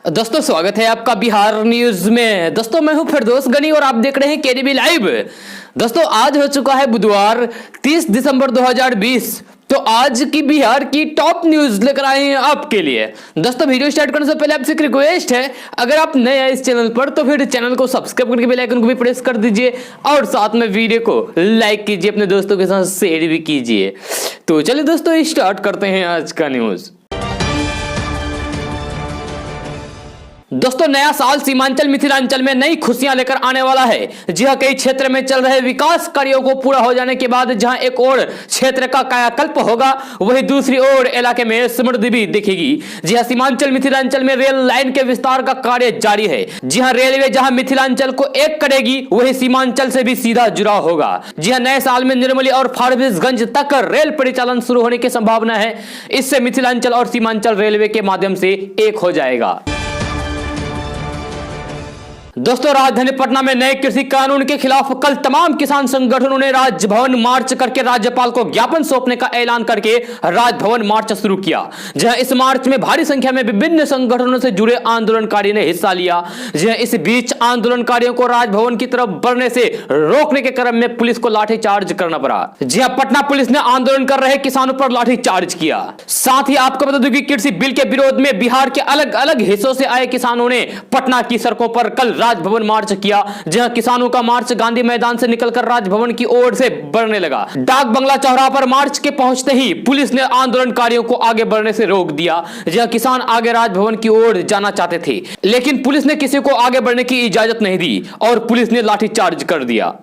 दोस्तों स्वागत है आपका बिहार न्यूज में। दोस्तों मैं हूं फिरदौस गनी और आप देख रहे हैं केडीबी लाइव। दोस्तों आज हो चुका है बुधवार 30 दिसंबर 2020। तो आज की बिहार की टॉप न्यूज लेकर आए हैं आपके लिए। दोस्तों वीडियो स्टार्ट करने से पहले आपसे एक रिक्वेस्ट है, अगर आप नए आए इस चैनल पर तो फिर चैनल को सब्सक्राइब करके बेल आइकन को भी प्रेस कर दीजिए और साथ में वीडियो को लाइक कीजिए, अपने दोस्तों के साथ शेयर भी कीजिए। तो चलिए दोस्तों स्टार्ट करते हैं आज का न्यूज। दोस्तों नया साल सीमांचल मिथिलांचल में नई खुशियां लेकर आने वाला है। जी हां, कई क्षेत्र में चल रहे विकास कार्यों को पूरा हो जाने के बाद जहां एक और क्षेत्र का कायाकल्प होगा, वहीं दूसरी ओर इलाके में समृद्धि भी दिखेगी। जी हां, सीमांचल मिथिलांचल में रेल लाइन के विस्तार का कार्य जारी है। जी हां, रेलवे जहां मिथिलांचल को एक करेगी वहीं सीमांचल से भी सीधा जुड़ाव होगा। जी हां, नए साल में निर्मली और फारबिसगंज तक रेल परिचालन शुरू होने की संभावना है। इससे मिथिलांचल और सीमांचल रेलवे के माध्यम से एक हो जाएगा। दोस्तों राजधानी पटना में नए कृषि कानून के खिलाफ कल तमाम किसान संगठनों ने राजभवन मार्च करके राज्यपाल को ज्ञापन सौंपने का ऐलान करके राजभवन मार्च शुरू किया। जहां इस मार्च में भारी संख्या में विभिन्न संगठनों से जुड़े आंदोलनकारी ने हिस्सा लिया। जहां इस बीच आंदोलनकारियों को राजभवन की तरफ बढ़ने से रोकने के क्रम में पुलिस को लाठीचार्ज करना पड़ा। जहां पटना पुलिस ने आंदोलन कर रहे किसानों पर लाठीचार्ज किया। साथ ही आपको बता दूं कि कृषि बिल के विरोध में बिहार के अलग अलग हिस्सों से आए किसानों ने पटना की सड़कों पर कल राजभवन मार्च किया। जहां किसानों का मार्च गांधी मैदान से निकलकर राजभवन की ओर से बढ़ने लगा। डाक बंगला चौराहा पर मार्च के पहुंचते ही पुलिस ने आंदोलनकारियों को आगे बढ़ने से रोक दिया। जहां किसान आगे राजभवन की ओर जाना चाहते थे, लेकिन पुलिस ने किसी को आगे बढ़ने की इजाजत नहीं दी और पुलिस ने लाठीचार्ज कर दिया।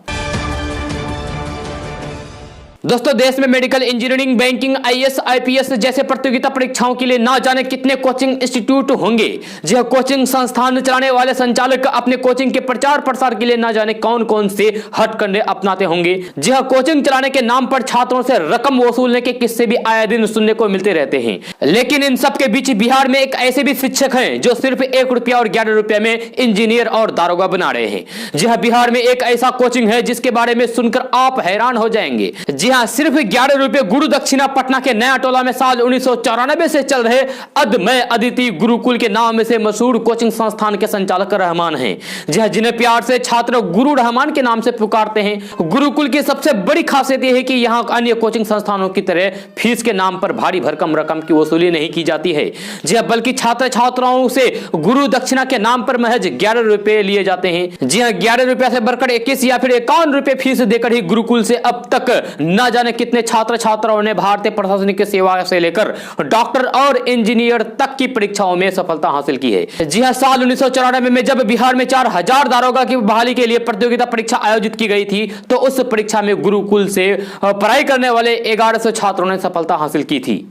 दोस्तों देश में medical engineering, banking, IAS, IPS जैसे प्रतियोगिता परीक्षाओं के लिए ना जाने कितने कोचिंग इंस्टीट्यूट होंगे। जी कोचिंग संस्थान चलाने वाले संचालक अपने कोचिंग के प्रचार प्रसार के लिए ना जाने कौन कौन से हथकंडे अपनाते होंगे। जी कोचिंग चलाने के नाम पर छात्रों से रकम वसूलने के किस्से भी आए दिन सुनने को मिलते रहते हैं। लेकिन इन सब के बीच बिहार में एक ऐसे भी शिक्षक हैं जो सिर्फ 1 रुपया और 11 रुपया में इंजीनियर और दारोगा बना रहे हैं। जी हाँ, बिहार में एक ऐसा कोचिंग है जिसके बारे में सुनकर आप हैरान हो जाएंगे। जी हाँ, सिर्फ 11 रुपए गुरु दक्षिणा पटना के नया टोला में साल 1994 से चल रहे अदमय अदिति गुरुकुल के नाम से मशहूर कोचिंग संस्थान के संचालक रहमान हैं। जी हां, जिन्हें प्यार से छात्र गुरु रहमान के नाम से पुकारते हैं। गुरुकुल की सबसे बड़ी खासियत यह है कि यहां अन्य कोचिंग संस्थानों की तरह फीस के नाम पर भारी भरकम रकम की वसूली नहीं की जाती है। जी हां, बल्कि छात्र छात्राओं से गुरु दक्षिणा के नाम पर महज 11 रुपए लिए जाते हैं। जी हां, 11 रुपया से बढ़कर 21 या फिर 51 रुपए फीस देकर ही गुरुकुल से अब तक न जाने कितने छात्र छात्राओं ने भारतीय प्रशासनिक सेवा से लेकर डॉक्टर और इंजीनियर तक की परीक्षाओं में सफलता हासिल की है। जी हां, साल 1994 में जब बिहार में 4000 दारोगा की बहाली के लिए प्रतियोगिता परीक्षा आयोजित की गई थी, तो उस परीक्षा में गुरुकुल से पढ़ाई करने वाले 1100 छात्रों ने सफलता हासिल की थी।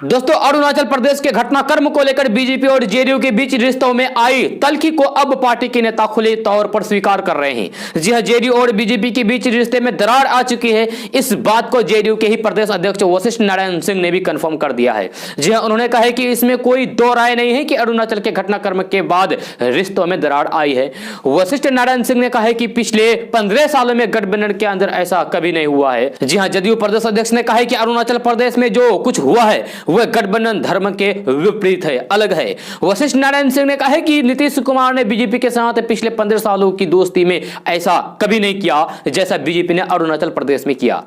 दोस्तों अरुणाचल प्रदेश के घटनाक्रम को लेकर बीजेपी और जेडीयू के बीच रिश्तों में आई तल्खी को अब पार्टी के नेता खुले तौर पर स्वीकार कर रहे हैं। जी हां, जेडीयू और बीजेपी के बीच रिश्ते में दरार आ चुकी है। इस बात को जेडीयू के ही प्रदेश अध्यक्ष वशिष्ठ नारायण सिंह ने भी कंफर्म कर दिया है। जी हां, उन्होंने कहा है कि इसमें कोई दो राय नहीं है कि अरुणाचल के घटनाक्रम के बाद रिश्तों में दरार आई है। वशिष्ठ नारायण सिंह ने कहा है कि पिछले 15 सालों में गठबंधन के अंदर ऐसा कभी नहीं हुआ है। जी हां, जदयू प्रदेश अध्यक्ष ने कहा है कि अरुणाचल प्रदेश में जो कुछ हुआ है वह गठबंधन धर्म के विपरीत है, अलग है। वशिष्ठ नारायण सिंह ने कहा है कि नीतीश कुमार ने बीजेपी के साथ पिछले 15 सालों की दोस्ती में ऐसा कभी नहीं किया जैसा बीजेपी ने अरुणाचल प्रदेश में किया।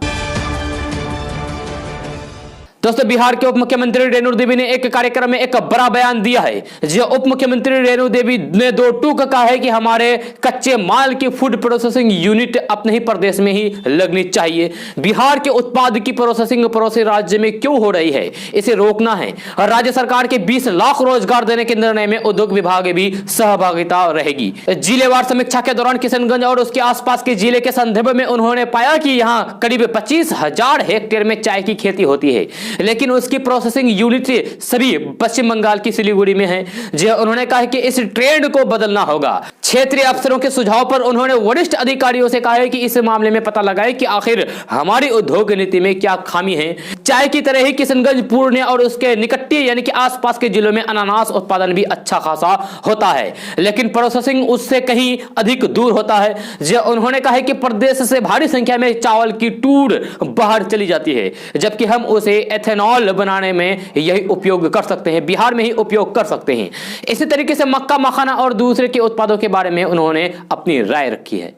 दोस्तों बिहार के उप मुख्यमंत्री रेणु देवी ने एक कार्यक्रम में एक बड़ा बयान दिया है। जो उप मुख्यमंत्री रेणु देवी ने 2 टूक कहा है कि हमारे कच्चे माल की फूड प्रोसेसिंग यूनिट अपने ही प्रदेश में ही लगनी चाहिए। बिहार के उत्पाद की प्रोसेसिंग पड़ोसी राज्य में क्यों हो रही है, इसे रोकना है। और राज्य सरकार के 20 लाख रोजगार देने के निर्णय में उद्योग विभाग भी सहभागिता रहेगी। जिलेवार समीक्षा के दौरान किशनगंज और उसके आसपास के जिले के संदर्भ में उन्होंने पाया कि यहां करीब 25,000 हेक्टेयर में चाय की खेती होती है, लेकिन उसकी प्रोसेसिंग यूनिट सभी पश्चिम बंगाल की सिलीगुड़ी में है। जो उन्होंने कहा कि इस ट्रेंड को बदलना होगा। क्षेत्रीय अफसरों के सुझाव पर उन्होंने वरिष्ठ अधिकारियों से कहा है कि इस मामले में पता लगाए कि आखिर हमारी उद्योग नीति में क्या खामी है। चाय की तरह ही किशनगंज, पूर्णिया और उसके निकटती यानी कि आसपास के जिलों में अनानास उत्पादन भी अच्छा खासा होता है, लेकिन प्रोसेसिंग उससे कहीं अधिक दूर होता है। जो उन्होंने कहा कि प्रदेश से भारी संख्या में चावल की टूर बाहर चली जाती है, जबकि हम उसे एथेनॉल बनाने में यही उपयोग कर सकते हैं, बिहार में ही उपयोग कर सकते हैं। इसी तरीके से मक्का, मखाना और दूसरे के उत्पादों के बारे में उन्होंने अपनी राय रखी है।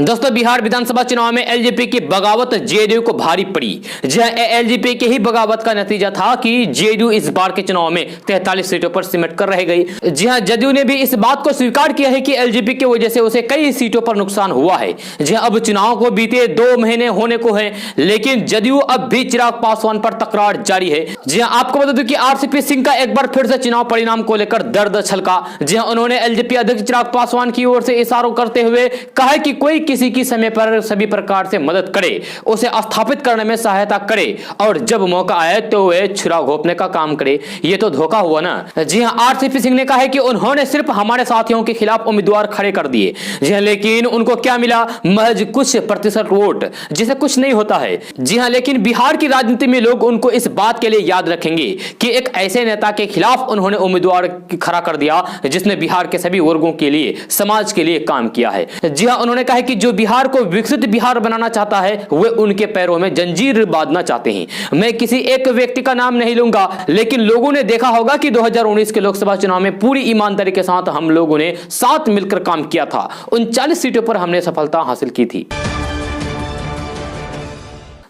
दोस्तों, बिहार विधानसभा चुनाव में एलजेपी की बगावत जेडीयू को भारी पड़ी। जहां एलजेपी की ही बगावत का नतीजा था कि जेडीयू इस बार के चुनाव में 43 सीटों पर सिमट कर रह गई। जहां जदयू ने भी इस बात को स्वीकार किया है कि एलजेपी की वजह से उसे कई सीटों पर नुकसान हुआ है। जहां अब चुनाव को बीते 2 महीने होने को है, लेकिन जदयू अब भी चिराग पासवान पर तकरार जारी है। जहां आपको बता दूं कि आरसीपी सिंह का एक बार फिर से चुनाव परिणाम को लेकर दर्द छलका। जहां उन्होंने एलजेपी अध्यक्ष चिराग पासवान की ओर से इशारों करते हुए कहा कि कोई किसी की समय पर सभी प्रकार से मदद करे, उसे स्थापित करने में सहायता करे और जब मौका आए तो वे छुरा घोंपने का काम करे। ये तो धोखा हुआ ना। जी हां, आरसीपी सिंह ने कहा है कि उन्होंने सिर्फ हमारे साथियों के खिलाफ उम्मीदवार खड़े कर दिए। जी हां, लेकिन उनको क्या मिला? महज कुछ प्रतिशत वोट, जिसे कुछ नहीं होता है। जी हां, लेकिन बिहार की राजनीति में लोग उनको इस बात के लिए याद रखेंगे कि एक ऐसे नेता के खिलाफ उन्होंने उम्मीदवार खड़ा कर दिया जिसने बिहार के सभी वर्गों के लिए, समाज के लिए काम किया है। जी हां, उन्होंने कहा कि जो बिहार को विकसित बिहार बनाना चाहता है वे उनके पैरों में जंजीर बांधना चाहते हैं। मैं किसी एक व्यक्ति का नाम नहीं लूंगा, लेकिन लोगों ने देखा होगा कि 2019 के लोकसभा चुनाव में पूरी ईमानदारी के साथ हम लोगों ने साथ मिलकर काम किया था। 39 सीटों पर हमने सफलता हासिल की थी।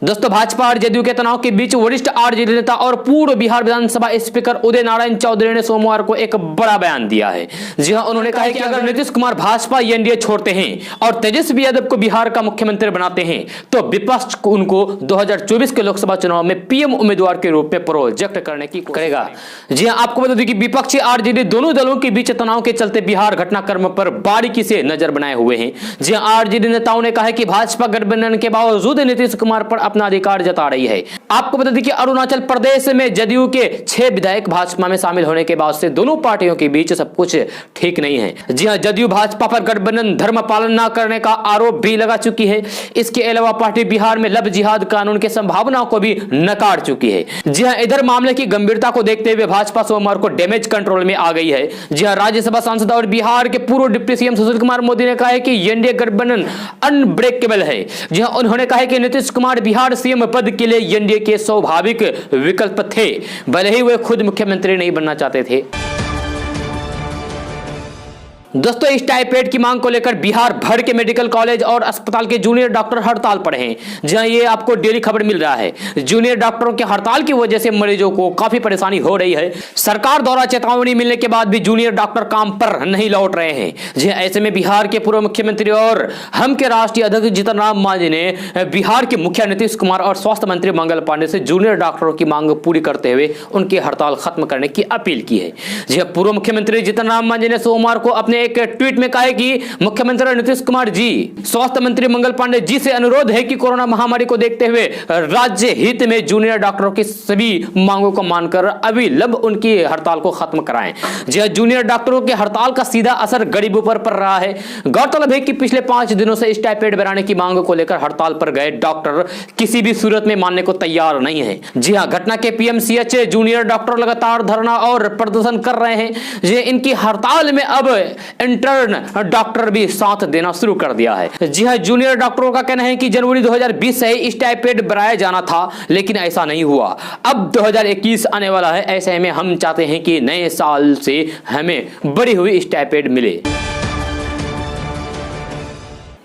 दोस्तों, भाजपा और जदयू के तनाव के बीच वरिष्ठ आरजेडी नेता और पूर्व बिहार विधानसभा स्पीकर उदय नारायण चौधरी ने सोमवार को एक बड़ा बयान दिया है। जी हां, उन्होंने कहा है कि अगर नीतीश कुमार भाजपा एनडीए छोड़ते हैं और तेजस्वी यादव को बिहार का मुख्यमंत्री बनाते हैं तो विपक्ष उनको 2024 के लोकसभा चुनाव में पीएम उम्मीदवार के रूप में प्रोजेक्ट करने की करेगा। जी हां, आपको बता दें कि विपक्षी आरजेडी दोनों दलों के बीच तनाव के चलते बिहार घटनाक्रम पर बारीकी से नजर बनाए हुए हैं। जी हां, आरजेडी नेताओं ने कहा है कि भाजपा गठबंधन के बावजूद नीतीश कुमार पर अपना अधिकार जता रही है। आपको बता दें कि अरुणाचल प्रदेश में जदयू के 6 विधायक भाजपा में शामिल होने के बाद से दोनों पार्टियों के बीच सब कुछ ठीक नहीं है। जी हां, जदयू भाजपा पर गठबंधन धर्म पालन न करने का आरोप भी लगा चुकी है। इसके अलावा पार्टी बिहार में लव जिहाद कानून की संभावनाओं को भी नकार चुकी है। जी हां, इधर मामले की गंभीरता को देखते हुए भाजपा सोमवार को डैमेज कंट्रोल में आ गई है। जी हां, राज्यसभा सांसद और बिहार के पूर्व डिप्टी सीएम सुशील कुमार मोदी ने कहा है कि एनडीए गठबंधन अनब्रेकेबल है। जी हां, उन्होंने कहा है कि नीतीश कुमार बिहार सीएम पद के लिए एनडीए के स्वाभाविक विकल्प थे, भले ही वे खुद मुख्यमंत्री नहीं बनना चाहते थे। दोस्तों, स्टाइपेंड की मांग को लेकर बिहार भर के मेडिकल कॉलेज और अस्पताल के जूनियर डॉक्टर हड़ताल पर हैं। जहां ये आपको डेली खबर मिल रहा है। जूनियर डॉक्टरों के हड़ताल की वजह से मरीजों को काफी परेशानी हो रही है। सरकार द्वारा चेतावनी मिलने के बाद भी जूनियर डॉक्टर काम पर नहीं लौट रहे हैं। जी ऐसे में बिहार के पूर्व मुख्यमंत्री और हम के राष्ट्रीय अध्यक्ष जीतन राम मांझी ने बिहार के मुखिया नीतीश कुमार और स्वास्थ्य मंत्री मंगल पांडे से जूनियर डॉक्टरों की मांग पूरी करते हुए उनकी हड़ताल खत्म करने की अपील की है। जी पूर्व मुख्यमंत्री जीतन राम मांझी ने सोमवार को अपने एक ट्वीट में कहा है कि मुख्यमंत्री नीतीश कुमार जी, स्वास्थ्य मंत्री मंगल पांडे जी से अनुरोध है कि कोरोना महामारी को देखते हुए राज्य हित में जूनियर डॉक्टरों की सभी मांगों को मानकर अविलंब उनकी हड़ताल को खत्म कराएं। जी जूनियर डॉक्टरों की हड़ताल का सीधा असर गरीबों पर पड़ रहा है। गौरतलब है कि पिछले 5 दिनों से स्टाइपेंड बढ़ाने की मांग को लेकर हड़ताल पर गए डॉक्टर किसी भी सूरत में मानने को तैयार नहीं है। जी हां, घटना के पीएमसीएच जूनियर डॉक्टर लगातार धरना और प्रदर्शन कर रहे हैं। ये इनकी हड़ताल में अब इंटर्न डॉक्टर भी साथ देना शुरू कर दिया है। जी हां, जूनियर डॉक्टरों का कहना है कि जनवरी 2020 से ही स्टाइपेंड बढ़ाया जाना था, लेकिन ऐसा नहीं हुआ। अब 2021 आने वाला है, ऐसे में हम चाहते हैं कि नए साल से हमें बढ़ी हुई स्टाइपेंड मिले।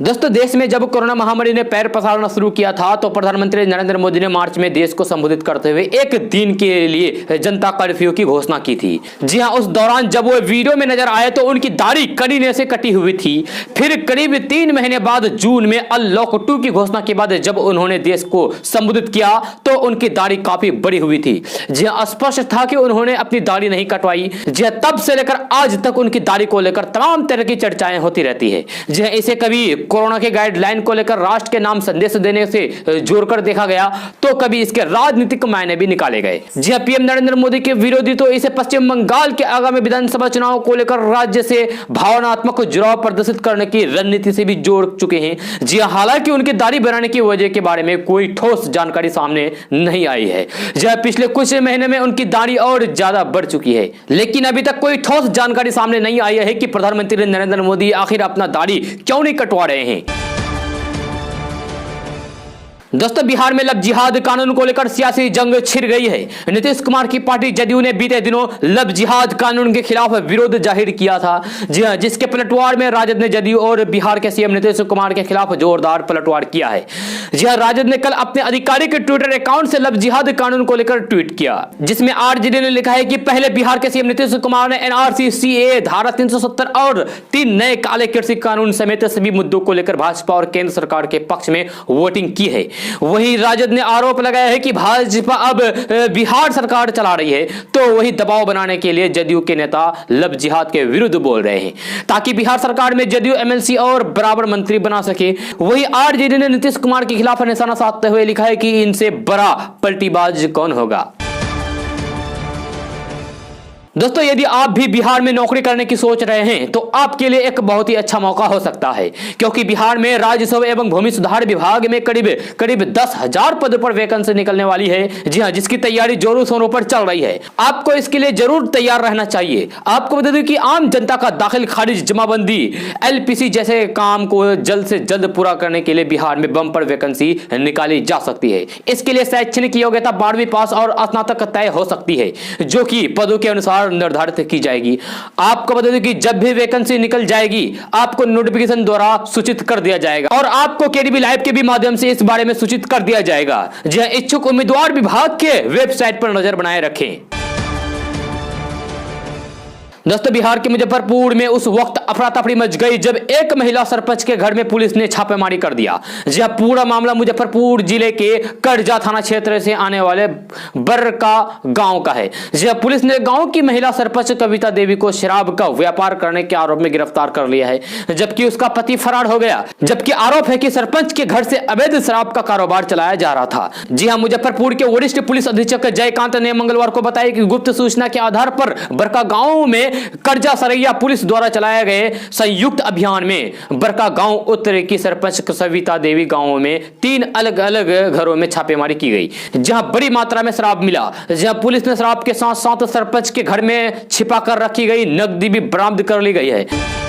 दोस्तों, देश में जब कोरोना महामारी ने पैर पसारना शुरू किया था तो प्रधानमंत्री नरेंद्र मोदी ने मार्च में देश को संबोधित करते हुए एक दिन के लिए जनता कर्फ्यू की घोषणा की थी। जी हां, उस दौरान जब वो वीडियो में नजर आए तो उनकी दाढ़ी करीने से कटी हुई थी। फिर करीब 3 महीने बाद जून में अनलॉक 2 की घोषणा के बाद जब उन्होंने देश को संबोधित किया तो उनकी दाढ़ी काफी बड़ी हुई थी। जी हां, स्पष्ट था कि उन्होंने अपनी दाढ़ी नहीं कटवाई। जी हां, तब से लेकर आज तक उनकी दाढ़ी को लेकर तमाम तरह की चर्चाएं होती रहती है। जी हां, इसे कभी कोरोना के गाइडलाइन को लेकर राष्ट्र के नाम संदेश देने से जोड़कर देखा गया तो कभी इसके राजनीतिक मायने भी निकाले गए। जी हां, पीएम नरेंद्र मोदी के विरोधी तो इसे पश्चिम बंगाल के आगामी विधानसभा चुनाव को लेकर राज्य से भावनात्मक जुड़ाव प्रदर्शित करने की रणनीति से भी जोड़ चुके हैं। जी हां, हालांकि उनकी दाढ़ी बढ़ाने की वजह के बारे में कोई ठोस जानकारी सामने नहीं आई है। जी हां, पिछले कुछ महीने में उनकी दाढ़ी और ज्यादा बढ़ चुकी है, लेकिन अभी तक कोई ठोस जानकारी सामने नहीं आई है कि प्रधानमंत्री नरेंद्र मोदी आखिर अपना दाढ़ी क्यों नहीं कटवा रहे हैं। दोस्तों, बिहार में लव जिहाद कानून को लेकर सियासी जंग छिड़ गई है। नीतीश कुमार की पार्टी जदयू ने बीते दिनों लव जिहाद कानून के खिलाफ विरोध जाहिर किया था। जी हां, जिसके पलटवार में राजद ने जदयू और बिहार के सीएम नीतीश कुमार के खिलाफ जोरदार पलटवार किया है। जी हां, राजद ने कल अपने आधिकारिक ट्विटर अकाउंट से लव जिहाद कानून को लेकर ट्वीट किया, जिसमें आरजेडी ने लिखा है कि पहले बिहार के सीएम नीतीश कुमार ने एनआरसी, सीएए, धारा 370 और 3 नए काले कृषि कानून समेत सभी मुद्दों को लेकर भाजपा और केंद्र सरकार के पक्ष में वोटिंग की है। वहीं राजद ने आरोप लगाया है कि भाजपा अब बिहार सरकार चला रही है, तो वही दबाव बनाने के लिए जदयू के नेता लव जिहाद के विरुद्ध बोल रहे हैं ताकि बिहार सरकार में जदयू एमएलसी और बराबर मंत्री बना सके। वहीं आरजेडी ने नीतीश कुमार के खिलाफ निशाना साधते हुए लिखा है कि इनसे बड़ा पलटीबाज कौन होगा। दोस्तों, यदि आप भी बिहार में नौकरी करने की सोच रहे हैं तो आपके लिए एक बहुत ही अच्छा मौका हो सकता है, क्योंकि बिहार में राजस्व एवं भूमि सुधार विभाग में करीब 10,000 पद पर वैकेंसी निकलने वाली है। जी हां, जिसकी तैयारी जोरों शोरों पर चल रही है। आपको इसके लिए जरूर तैयार रहना चाहिए। आपको बता दूं कि आम जनता का दाखिल खारिज, जमाबंदी, एलपीसी जैसे काम को जल्द से जल्द पूरा करने के लिए बिहार में बम्पर वैकेंसी निकाली जा सकती है। इसके लिए शैक्षणिक योग्यता 12वीं पास और स्नातक तय हो सकती है, जो कि पदों के अनुसार निर्धारित की जाएगी। आपको बता दें कि जब भी वैकेंसी निकल जाएगी आपको नोटिफिकेशन द्वारा सूचित कर दिया जाएगा और आपको केडीबी लाइव के भी माध्यम से इस बारे में सूचित कर दिया जाएगा। जहां इच्छुक उम्मीदवार विभाग के वेबसाइट पर नजर बनाए रखें। दोस्तों, बिहार के मुजफ्फरपुर में उस वक्त अफरा तफरी मच गई जब एक महिला सरपंच के घर में पुलिस ने छापेमारी कर दिया। जहां पूरा मामला मुजफ्फरपुर जिले के करजा थाना क्षेत्र से आने वाले बरका गांव का है। जहां पुलिस ने गांव की महिला सरपंच कविता देवी को शराब का व्यापार करने के आरोप में गिरफ्तार कर लिया है, जबकि उसका पति फरार हो गया। जबकि आरोप है कि सरपंच के घर से अवैध शराब का कारोबार चलाया जा रहा था। जी हां, मुजफ्फरपुर के वरिष्ठ पुलिस अधीक्षक जयकांत ने मंगलवार को बताया कि गुप्त सूचना के आधार पर बरका गांव में करजा सरैया पुलिस द्वारा चलाए गए संयुक्त अभियान में बरका गांव उत्तर की सरपंच सविता देवी गांव में 3 अलग अलग घरों में छापेमारी की गई, जहां बड़ी मात्रा में शराब मिला। जहां पुलिस ने शराब के साथ साथ सरपंच के घर में छिपा कर रखी गई नकदी भी बरामद कर ली गई है।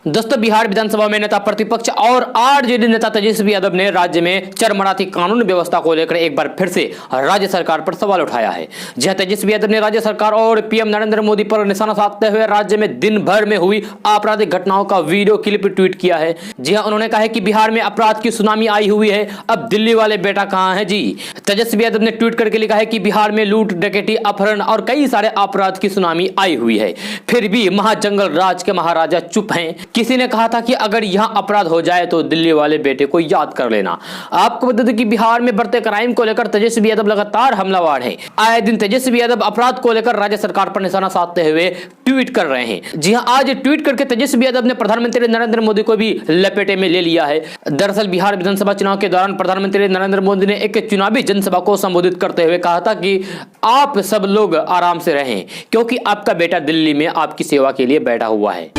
दोस्तों, बिहार विधानसभा में नेता प्रतिपक्ष और आरजेडी नेता तेजस्वी यादव ने राज्य में चरमराती कानून व्यवस्था को लेकर एक बार फिर से राज्य सरकार पर सवाल उठाया है। जहां तेजस्वी यादव ने राज्य सरकार और पीएम नरेंद्र मोदी पर निशाना साधते हुए राज्य में दिन भर में हुई आपराधिक घटनाओं का वीडियो क्लिप ट्वीट किया है। जी हां, उन्होंने कहा है कि बिहार में अपराध की सुनामी आई हुई है, अब दिल्ली वाले बेटा कहां है जी। तेजस्वी यादव ने ट्वीट करके लिखा है कि बिहार में लूट, डकैती, अपहरण और कई सारे अपराध की सुनामी आई हुई है, फिर भी महाजंगल राज के महाराजा चुप हैं। किसी ने कहा था कि अगर यहां अपराध हो जाए तो दिल्ली वाले बेटे को याद कर लेना। आपको बता दें कि बिहार में बढ़ते क्राइम को लेकर तेजस्वी यादव लगातार हमलावर हैं। आए दिन तेजस्वी यादव अपराध को लेकर राज्य सरकार पर निशाना साधते हुए ट्वीट कर रहे हैं। जी हां, आज ट्वीट करके तेजस्वी यादव ने प्रधानमंत्री नरेंद्र मोदी को भी लपेटे में ले लिया है। दरअसल बिहार विधानसभा चुनाव के दौरान प्रधानमंत्री नरेंद्र मोदी ने एक चुनावी जनसभा को संबोधित करते हुए कहा था कि आप सब लोग आराम से रहें, क्योंकि आपका बेटा दिल्ली में आपकी सेवा के लिए बैठा हुआ है।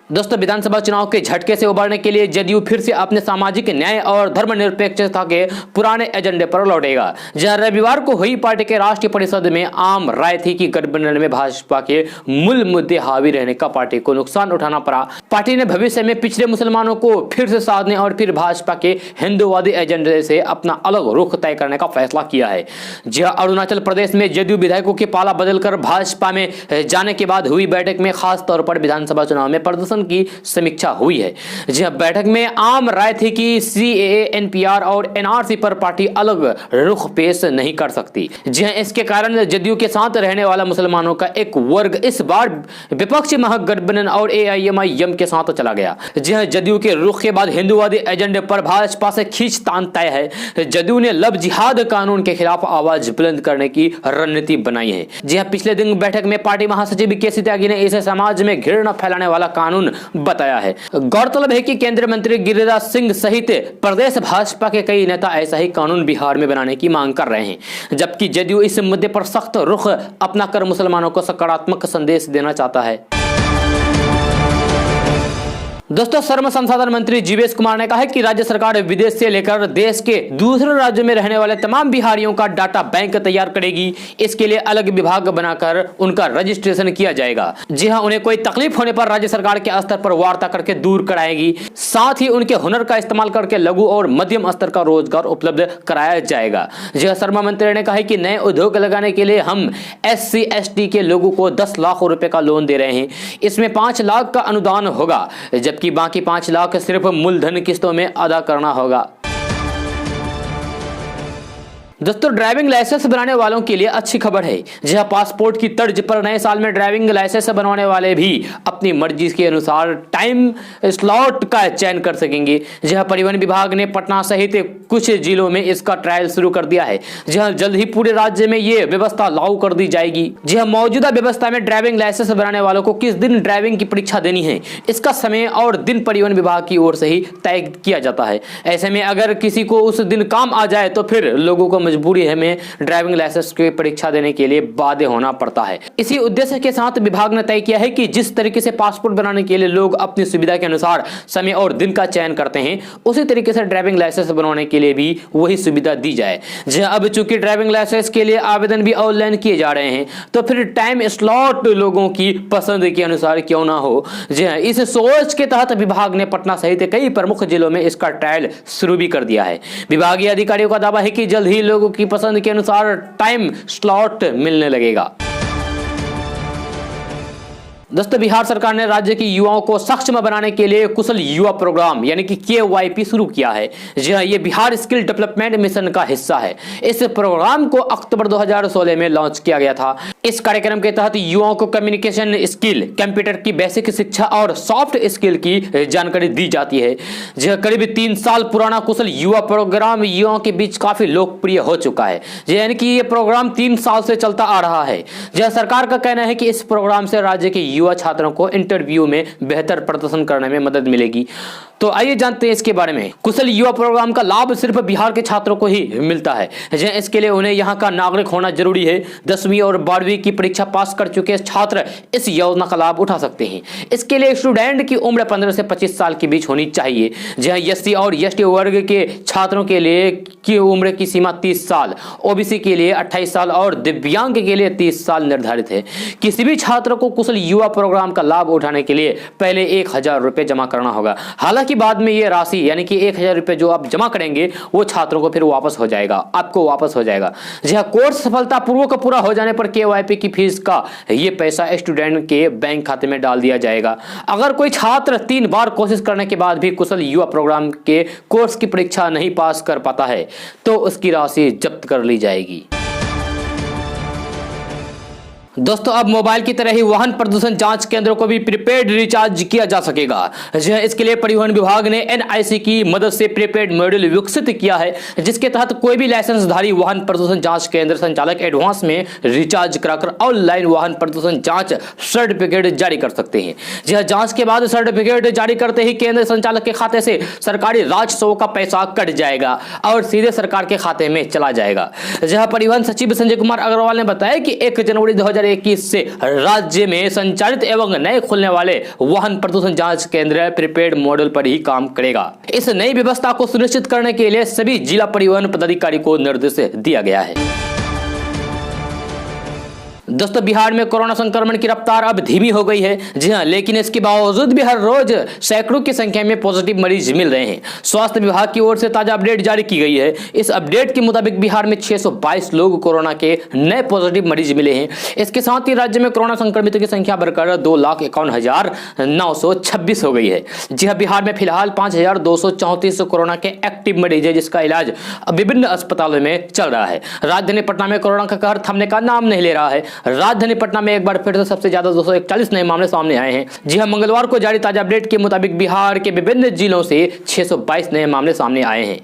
दोस्तों, विधानसभा चुनाव के झटके से उबरने के लिए जदयू फिर से अपने सामाजिक न्याय और धर्मनिरपेक्षता के पुराने एजेंडे पर लौटेगा। जहां रविवार को हुई पार्टी के राष्ट्रीय परिषद में आम राय थी कि गठबंधन में भाजपा के मूल मुद्दे हावी रहने का पार्टी को नुकसान उठाना पड़ा। पार्टी ने भविष्य में पिछड़े मुसलमानों को फिर से साधने और फिर भाजपा के हिंदूवादी एजेंडे से अपना अलग रुख तय करने का फैसला किया है। जहां अरुणाचल प्रदेश में जदयू विधायकों के पाला बदलकर भाजपा में जाने के बाद हुई बैठक में खास तौर पर विधानसभा चुनाव में प्रदर्शन की समीक्षा हुई है। जहां बैठक में आम राय थी कि सीएए, एनपीआर और एनआरसी पर पार्टी अलग रुख पेश नहीं कर सकती। जहां इसके कारण जदयू के साथ रहने वाला मुसलमानों का एक वर्ग इस बार विपक्षी महागठबंधन और एआईएमआईएम के साथ चला गया। जहां जदयू के रुख के बाद हिंदूवादी एजेंडे पर भाजपा से खींचतान तय है। जदयू ने लव जिहाद कानून के खिलाफ आवाज बुलंद करने की रणनीति बनाई है। जहां पिछले दिन बैठक में पार्टी महासचिव केसी त्यागी ने इसे समाज में घृणा फैलाने वाला कानून बताया है। गौरतलब है कि केंद्रीय मंत्री गिरिराज सिंह सहित प्रदेश भाजपा के कई नेता ऐसा ही कानून बिहार में बनाने की मांग कर रहे हैं, जबकि जदयू इस मुद्दे पर सख्त रुख अपनाकर मुसलमानों को सकारात्मक संदेश देना चाहता है। दोस्तों, श्रम संसाधन मंत्री जीवेश कुमार ने कहा है कि राज्य सरकार विदेश से लेकर देश के दूसरे राज्यों में रहने वाले तमाम बिहारियों का डाटा बैंक तैयार करेगी। इसके लिए अलग विभाग बनाकर उनका रजिस्ट्रेशन किया जाएगा। जी हां, उन्हें कोई तकलीफ होने पर राज्य सरकार के स्तर पर वार्ता करके दूर कराएगी। साथ ही उनके हुनर का इस्तेमाल करके लघु और मध्यम स्तर का रोजगार उपलब्ध कराया जाएगा। जी हां, श्रम मंत्री ने कहा है कि नए उद्योग लगाने के लिए हम SC ST के लोगों को 10 लाख रुपए का लोन दे रहे हैं। इसमें 5 लाख का अनुदान होगा, जबकि बाकी 5 लाख सिर्फ मूलधन किस्तों में अदा करना होगा। दोस्तों, ड्राइविंग लाइसेंस बनाने वालों के लिए अच्छी खबर है। जहां पासपोर्ट की तर्ज पर नए साल में ड्राइविंग लाइसेंस बनवाने वाले भी अपनी मर्जी के अनुसार टाइम स्लॉट का चयन कर सकेंगे। जहां परिवहन विभाग ने पटना सहित कुछ जिलों में इसका ट्रायल शुरू कर दिया है। जहां जल्द ही पूरे राज्य में ये व्यवस्था लागू कर दी जाएगी। जहां मौजूदा व्यवस्था में ड्राइविंग लाइसेंस बनाने वालों को किस दिन ड्राइविंग की परीक्षा देनी है, इसका समय और दिन परिवहन विभाग की ओर से ही तय किया जाता है। ऐसे में अगर किसी को उस दिन काम आ जाए तो फिर लोगों को मजबूरी है में ड्राइविंग लाइसेंस की परीक्षा देने के लिए बाध्य होना पड़ता है। इसी उद्देश्य के साथ विभाग ने तय किया है कि जिस तरीके से पासपोर्ट बनाने के लिए लोग अपनी सुविधा के अनुसार समय और दिन का चयन करते हैं, उसी तरीके से ड्राइविंग लाइसेंस बनवाने के लिए भी वही सुविधा दी जाए। अब चूंकि ड्राइविंग लाइसेंस के लिए आवेदन भी ऑनलाइन किए जा रहे हैं, तो फिर टाइम स्लॉट लोगों की पसंद के अनुसार क्यों ना हो। इस सोच के तहत विभाग ने पटना सहित कई प्रमुख जिलों में इसका ट्रायल शुरू भी कर दिया है। विभागीय अधिकारियों का दावा है कि जल्द ही लोगों की पसंद के अनुसार टाइम स्लॉट मिलने लगेगा। दोस्तों, बिहार सरकार ने राज्य के युवाओं को सक्षम बनाने के लिए कुशल युवा प्रोग्राम यानी कि KYP शुरू किया है। जी हां, ये बिहार स्किल डेवलपमेंट मिशन का हिस्सा है। इस प्रोग्राम को अक्टूबर 2016 में लॉन्च किया गया था। इस कार्यक्रम के तहत युवाओं को कम्युनिकेशन स्किल, कंप्यूटर की बेसिक शिक्षा और सॉफ्ट स्किल की जानकारी दी जाती है। जी, करीब 3 साल पुराना कुशल युवा प्रोग्राम युवाओं के बीच काफी लोकप्रिय हो चुका है। यानी कि ये प्रोग्राम 3 साल से चलता आ रहा है। जी, सरकार का कहना है कि इस प्रोग्राम से राज्य के युवा छात्रों को इंटरव्यू में बेहतर प्रदर्शन करने में मदद मिलेगी। तो आइए जानते हैं इसके बारे में। कुशल युवा प्रोग्राम का लाभ सिर्फ बिहार के छात्रों को ही मिलता है। इसके लिए उन्हें यहाँ का नागरिक होना जरूरी है। 10वीं और 12वीं की परीक्षा पास कर चुके छात्र इस योजना का लाभ उठा सकते हैं। इसके लिए स्टूडेंट की उम्र 15 से 25 साल के बीच होनी चाहिए। जहाँ SC और ST वर्ग के छात्रों के लिए की उम्र की सीमा 30 साल, OBC के लिए 28 साल और दिव्यांग के लिए 30 साल निर्धारित है। किसी भी छात्र को कुशल युवा प्रोग्राम का लाभ उठाने के लिए पहले 1000 रुपए जमा करना होगा। हालांकि बाद में ये राशि यानी कि 1000 रुपए जो आप जमा करेंगे वो छात्रों को फिर वापस हो जाएगा, आपको वापस हो जाएगा। जी हाँ, कोर्स सफलतापूर्वक पूरा हो जाने पर KYP की फीस का ये पैसा स्टूडेंट के बैंक खाते में डाल दिया जाएगा। अगर कोई छात्र 3 बार कोशिश करने के बाद भी कुशल युवा प्रोग्राम के कोर्स की परीक्षा नहीं पास कर पाता है तो उसकी राशि जब्त कर ली जाएगी। दोस्तों, अब मोबाइल की तरह ही वाहन प्रदूषण जांच केंद्रों को भी प्रीपेड रिचार्ज किया जा सकेगा। इसके लिए परिवहन विभाग ने NIC की मदद से प्रीपेड मॉड्यूल विकसित किया है, जिसके तहत कोई भी लाइसेंसधारी वाहन प्रदूषण जांच केंद्र संचालक एडवांस में रिचार्ज कराकर ऑनलाइन वाहन प्रदूषण जांच सर्टिफिकेट जारी कर सकते हैं। जी, जांच के बाद सर्टिफिकेट जारी करते ही केंद्र संचालक के खाते से सरकारी राजस्व का पैसा कट जाएगा और सीधे सरकार के खाते में चला जाएगा। जहां परिवहन सचिव संजय कुमार अग्रवाल ने बताया कि 1 जनवरी 2021 से राज्य में संचालित एवं नए खुलने वाले वाहन प्रदूषण जांच केंद्र प्रीपेड मॉडल पर ही काम करेगा। इस नई व्यवस्था को सुनिश्चित करने के लिए सभी जिला परिवहन पदाधिकारी को निर्देश दिया गया है। दोस्तों, बिहार में कोरोना संक्रमण की रफ्तार अब धीमी हो गई है। जी हां, लेकिन इसके बावजूद भी हर रोज सैकड़ों की संख्या में पॉजिटिव मरीज मिल रहे हैं। स्वास्थ्य विभाग की ओर से ताजा अपडेट जारी की गई है। इस अपडेट के मुताबिक बिहार में 622 लोग कोरोना के नए पॉजिटिव मरीज मिले हैं। इसके साथ ही राज्य में कोरोना संक्रमितों की संख्या बढ़कर 2,51,926 हो गई है। जी हां, बिहार में फिलहाल 5,234 कोरोना के एक्टिव मरीज है, जिसका इलाज विभिन्न अस्पतालों में चल रहा है। राजधानी पटना में कोरोना का कहर थमने का नाम नहीं ले रहा है। राजधानी पटना में एक बार फिर से सबसे ज्यादा 241 नए मामले सामने आए हैं। जी हां, मंगलवार को जारी ताजा अपडेट के मुताबिक बिहार के विभिन्न जिलों से 622 नए मामले सामने आए हैं।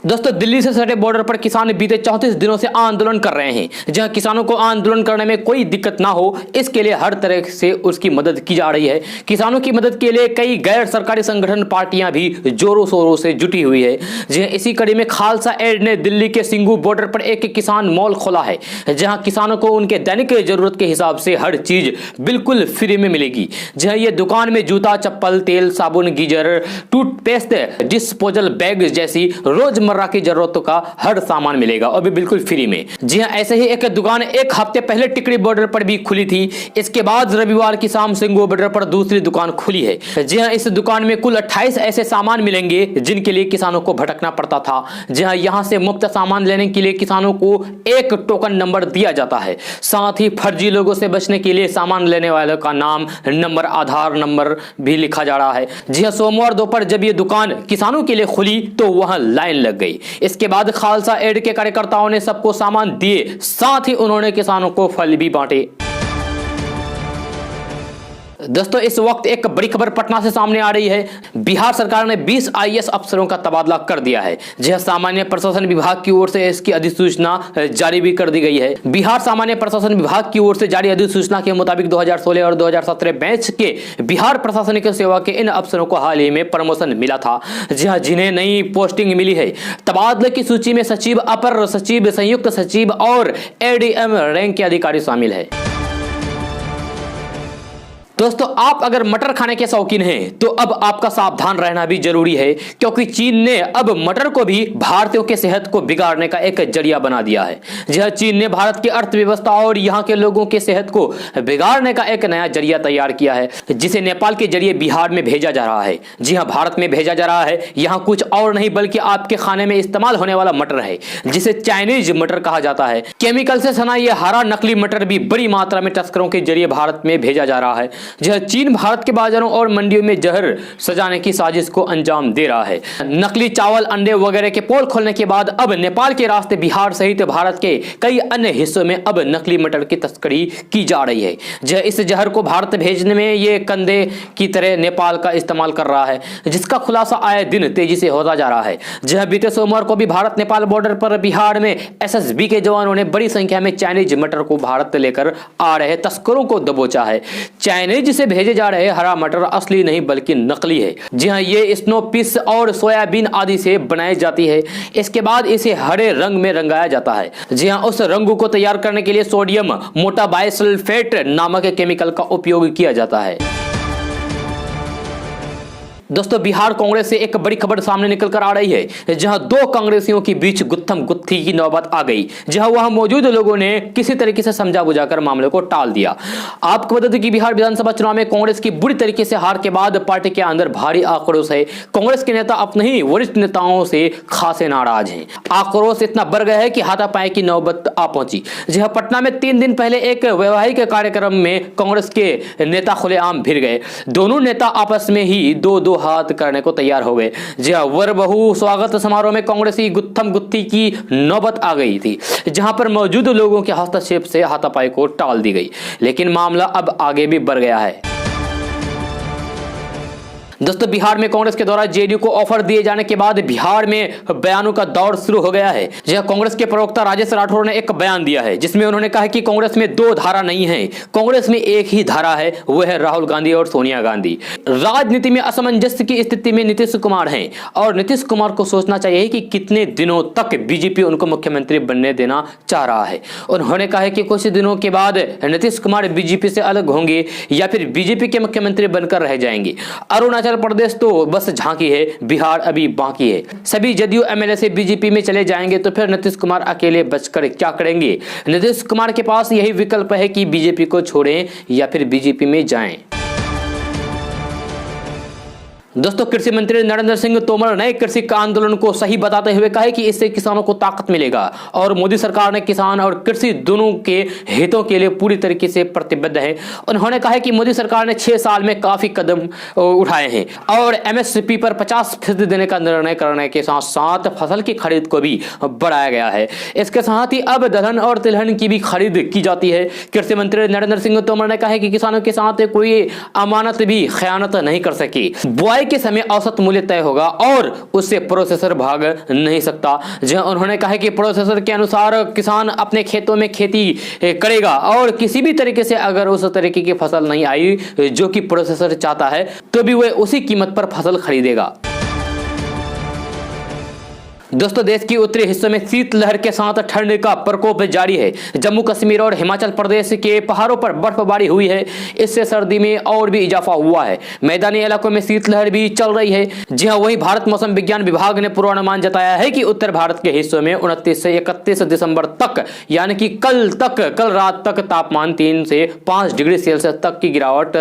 दोस्तों दिल्ली से सटे बॉर्डर पर किसान बीते 34 दिनों से आंदोलन कर रहे हैं। जहां किसानों को आंदोलन करने में कोई दिक्कत ना हो इसके लिए हर तरह से उसकी मदद की जा रही है। किसानों की मदद के लिए कई गैर सरकारी संगठन पार्टियां भी जोरों शोरों से जुटी हुई है। जहां इसी कड़ी में खालसा एड ने दिल्ली के सिंघू बॉर्डर पर एक किसान मॉल खोला है, जहां किसानों को उनके दैनिक जरूरत के हिसाब से हर चीज बिल्कुल फ्री में मिलेगी। जहां ये दुकान में जूता, चप्पल, तेल, साबुन, गीजर, टूथपेस्ट, डिस्पोजल बैग जैसी रोजमर्रा की जरूरतों का हर सामान मिलेगा और भी बिल्कुल फ्री में। जी हां, ऐसे ही एक दुकान एक हफ्ते पहले टिकरी बॉर्डर पर भी खुली थी। इसके बाद रविवार की शाम सिंघू बॉर्डर पर दूसरी दुकान खुली है। जी हां, इस दुकान में कुल 28 ऐसे सामान मिलेंगे जिनके लिए किसानों को भटकना पड़ता था। जी हां, यहां से मुफ्त सामान लेने के लिए किसानों को एक टोकन नंबर दिया जाता है। साथ ही फर्जी लोगों से बचने के लिए सामान लेने वाले का नाम, नंबर, आधार नंबर भी लिखा जा रहा है। जी हां, सोमवार दोपहर जब ये दुकान किसानों के लिए खुली तो वहां लाइन लग गई। इसके बाद खालसा एड के कार्यकर्ताओं ने सबको सामान दिए, साथ ही उन्होंने किसानों को फल भी बांटे। दोस्तों इस वक्त एक बड़ी खबर पटना से सामने आ रही है। बिहार सरकार ने 20 आईएएस अफसरों का तबादला कर दिया है। जहां सामान्य प्रशासन विभाग की ओर से इसकी अधिसूचना जारी भी कर दी गई है। बिहार सामान्य प्रशासन विभाग की ओर से जारी अधिसूचना के मुताबिक 2016 और 2017 बैच के बिहार प्रशासनिक सेवा के इन अफसरों को हाल ही में प्रमोशन मिला था। जहां जिन्हें नई पोस्टिंग मिली है। तबादले की सूची में सचिव, अपर सचिव, संयुक्त सचिव और एडीएम रैंक के अधिकारी शामिल है। दोस्तों आप अगर मटर खाने के शौकीन हैं तो अब आपका सावधान रहना भी जरूरी है, क्योंकि चीन ने अब मटर को भी भारतीयों के सेहत को बिगाड़ने का एक जरिया बना दिया है। जहां चीन ने भारत की अर्थव्यवस्था और यहां के लोगों के सेहत को बिगाड़ने का एक नया जरिया तैयार किया है, जिसे नेपाल के जरिए बिहार में भेजा जा रहा है। जी हां, भारत में भेजा जा रहा है। यहां कुछ और नहीं बल्कि आपके खाने में इस्तेमाल होने वाला मटर है, जिसे चाइनीज मटर कहा जाता है। केमिकल से सना यह हरा नकली मटर भी बड़ी मात्रा में तस्करों के जरिए भारत में भेजा जा रहा है। जहां चीन भारत के बाजारों और मंडियों में जहर सजाने की साजिश को अंजाम दे रहा है। नकली चावल, अंडे वगैरह के पोल खोलने के बाद अब नेपाल के रास्ते बिहार सहित भारत के कई अन्य हिस्सों में अब नकली मटर की तस्करी की जा रही है। जहां इस जहर को भारत भेजने में ये कंधे की तरह नेपाल का इस्तेमाल कर रहा है, जिसका खुलासा आए दिन तेजी से होता जा रहा है। जहां बीते सोमवार को भी भारत नेपाल बॉर्डर पर बिहार में एसएसबी के जवानों ने बड़ी संख्या में चाइनीज मटर को भारत लेकर आ रहे तस्करों को दबोचा है। चाइनीज से भेजे जा रहे हरा मटर असली नहीं बल्कि नकली है। जी हां, ये स्नो पीस और सोयाबीन आदि से बनाई जाती है। इसके बाद इसे हरे रंग में रंगाया जाता है। जी हां, उस रंग को तैयार करने के लिए सोडियम मोटा बाइसल्फेट नामक केमिकल का उपयोग किया जाता है। दोस्तों बिहार कांग्रेस से एक बड़ी खबर सामने निकल कर आ रही है, जहां दो कांग्रेसियों के बीच गुत्थम गुत्थी की नौबत आ गई। जहां वहां मौजूद लोगों ने किसी तरीके से समझा बुझाकर मामले को टाल दिया। आपको बता दें कि बिहार विधानसभा चुनाव में कांग्रेस की बुरी तरीके से हार के बाद पार्टी के अंदर भारी आक्रोश है। कांग्रेस के नेता अपने ही वरिष्ठ नेताओं से खासे नाराज हैं। आक्रोश इतना बढ़ गया है कि हाथापाई की नौबत आ पहुंची। जहां पटना में 3 दिन पहले एक वैवाहिक कार्यक्रम में कांग्रेस के नेता खुलेआम भिड़ गए। दोनों नेता आपस में ही दो हाथ करने को तैयार हो गए। जी हां, वर बहू स्वागत समारोह में कांग्रेसी गुत्थम गुत्थी की नौबत आ गई थी, जहां पर मौजूद लोगों के हस्तक्षेप से हाथापाई को टाल दी गई। लेकिन मामला अब आगे भी बढ़ गया है। दोस्तों बिहार में कांग्रेस के द्वारा जेडीयू को ऑफर दिए जाने के बाद बिहार में बयानों का दौर शुरू हो गया है। जहां कांग्रेस के प्रवक्ता राजेश राठौर ने एक बयान दिया है, जिसमें उन्होंने कहा कि कांग्रेस में 2 धारा नहीं है, कांग्रेस में एक ही धारा है, वह है राहुल गांधी और सोनिया गांधी। राजनीति में असमंजस्य की स्थिति में नीतीश कुमार हैं और नीतीश कुमार को सोचना चाहिए कि कितने दिनों तक बीजेपी उनको मुख्यमंत्री बनने देना चाह रहा है। उन्होंने कहा कि कुछ दिनों के बाद नीतीश कुमार बीजेपी से अलग होंगे या फिर बीजेपी के मुख्यमंत्री बनकर रह जाएंगे। अरुणाचल प्रदेश तो बस झांकी है, बिहार अभी बाकी है। सभी जदयू एमएलए से बीजेपी में चले जाएंगे तो फिर नीतीश कुमार अकेले बचकर क्या करेंगे। नीतीश कुमार के पास यही विकल्प है कि बीजेपी को छोड़ें या फिर बीजेपी में जाएं। दोस्तों कृषि मंत्री नरेंद्र सिंह तोमर ने कृषि आंदोलन को सही बताते हुए कहा कि इससे किसानों को ताकत मिलेगा और मोदी सरकार ने किसान और कृषि दोनों के हितों के लिए पूरी तरीके से प्रतिबद्ध है। उन्होंने कहा कि मोदी सरकार ने 6 साल में काफी कदम उठाए हैं और एमएसपी पर 50% देने का निर्णय करने के साथ साथ फसल की खरीद को भी बढ़ाया गया है। इसके साथ ही अब दलहन और तिलहन की भी खरीद की जाती है। कृषि मंत्री नरेंद्र सिंह तोमर ने कहा कि किसानों के साथ कोई अमानत भी खयानत नहीं कर सकी। बुआई ढलाई के समय औसत मूल्य तय होगा और उससे प्रोसेसर भाग नहीं सकता। जहां उन्होंने कहा कि प्रोसेसर के अनुसार किसान अपने खेतों में खेती करेगा और किसी भी तरीके से अगर उस तरीके की फसल नहीं आई जो कि प्रोसेसर चाहता है तो भी वह उसी कीमत पर फसल खरीदेगा। दोस्तों देश के उत्तरी हिस्सों में शीतलहर के साथ ठंड का प्रकोप जारी है। जम्मू कश्मीर और हिमाचल प्रदेश के पहाड़ों पर बर्फबारी हुई है, इससे सर्दी में और भी इजाफा हुआ है। मैदानी इलाकों में शीतलहर भी चल रही है। जी हां, वहीं भारत मौसम विज्ञान विभाग ने पूर्वानुमान जताया है कि उत्तर भारत के हिस्सों में 29 से 31 दिसंबर तक यानी कि कल रात तक तापमान 3 से 5 डिग्री सेल्सियस तक की गिरावट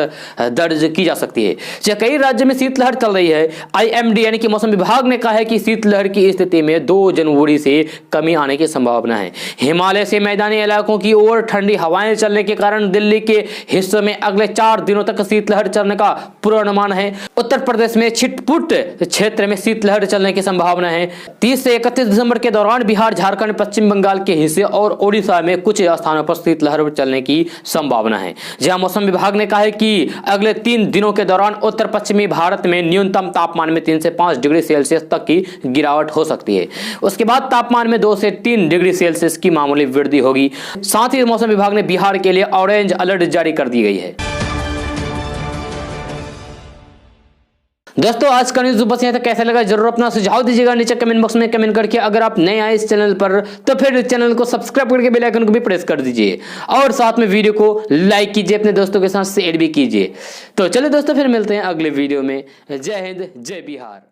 दर्ज की जा सकती है। कई राज्यों में शीतलहर चल रही है। IMD यानी कि मौसम विभाग ने कहा है कि शीतलहर की स्थिति में 2 जनवरी से कमी आने की संभावना है। हिमालय से मैदानी इलाकों की ओर ठंडी हवाएं चलने के कारण दिल्ली के हिस्सों में अगले 4 दिनों तक शीतलहर चलने का पूर्वानुमान है। उत्तर प्रदेश में छिटपुट क्षेत्र में शीतलहर चलने की संभावना है। 30 से 31 दिसंबर के दौरान बिहार, झारखंड, पश्चिम बंगाल के हिस्से और ओडिशा में कुछ स्थानों पर शीतलहर चलने की संभावना है। जहां मौसम विभाग ने कहा है कि अगले 3 दिनों के दौरान उत्तर पश्चिमी भारत में न्यूनतम तापमान में 3 से 5 डिग्री सेल्सियस तक की गिरावट हो सकती है। उसके बाद तापमान में 2 से 3 डिग्री सेल्सियस की मामूली वृद्धि होगी। साथ ही मौसम विभाग ने बिहार के लिए ऑरेंज अलर्ट जारी कर दी गई है। दोस्तों आज का न्यूज़ बस यहाँ तक। कैसा लगा जरूर अपना सुझाव दीजिएगा नीचे कमेंट बॉक्स में कमेंट करके। अगर आप नए आए इस चैनल पर तो फिर चैनल को सब्सक्राइब करके बेल आइकन को भी प्रेस कर दीजिए और साथ में वीडियो को लाइक कीजिए, अपने दोस्तों के साथ शेयर भी कीजिए। तो चलिए दोस्तों फिर मिलते हैं अगले वीडियो में। जय हिंद, जय बिहार।